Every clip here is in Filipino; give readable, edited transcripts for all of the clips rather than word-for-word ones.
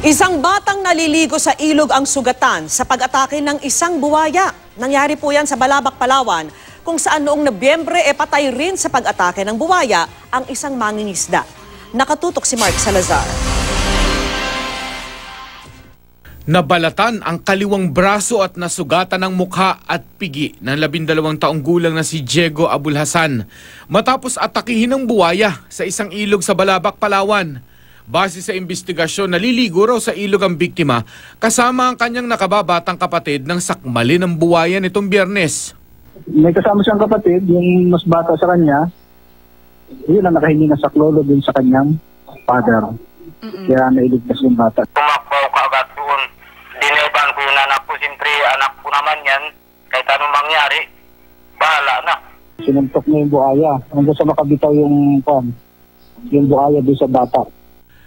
Isang batang naliligo sa ilog ang sugatan sa pag-atake ng isang buwaya. Nangyari po yan sa Balabac, Palawan, kung saan noong Nobyembre patay rin sa pag-atake ng buwaya ang isang mangingisda. Nakatutok si Mark Salazar. Nabalatan ang kaliwang braso at nasugatan ng mukha at pigi ng 12 taong gulang na si Diego Abulhasan matapos atakihin ng buwaya sa isang ilog sa Balabac, Palawan. Base sa investigasyon, naliligo raw sa ilog ang biktima kasama ang kanyang nakababatang kapatid ng sakmali ng buwaya nitong Biyernes. May kasama siyang kapatid, yung mas bata sa kanya, yun ang nakahingi na saklolo din sa kanyang father. Kaya nailigtas yung bata. Tumakbo ka agad doon. Dineban ko yung anak ko. Siyempre, anak ko naman yan. Kahit anong mangyari, bahala na. Sinuntok niya yung buhaya. Hanggang sa makabitaw yung buhaya doon sa bata.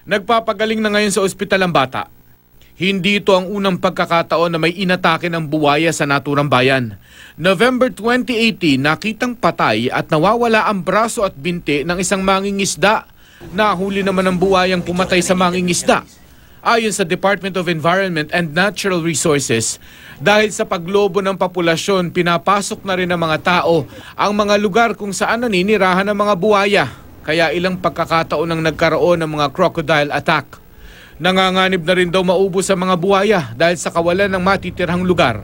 Nagpapagaling na ngayon sa ospital ang bata. Hindi ito ang unang pagkakataon na may inatake ng buwaya sa naturang bayan. November 2018, nakitang patay at nawawala ang braso at binti ng isang mangingisda. Nahuli naman ang buwayang pumatay sa mangingisda. Ayon sa Department of Environment and Natural Resources, dahil sa paglobo ng populasyon, pinapasok na rin ng mga tao ang mga lugar kung saan naninirahan ng mga buwaya. Kaya ilang pagkakataon ang nagkaroon ng mga crocodile attack. Nanganganib na rin daw maubos sa mga buwaya dahil sa kawalan ng matitirhang lugar.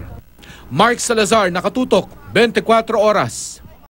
Mark Salazar, Nakatutok, 24 Oras.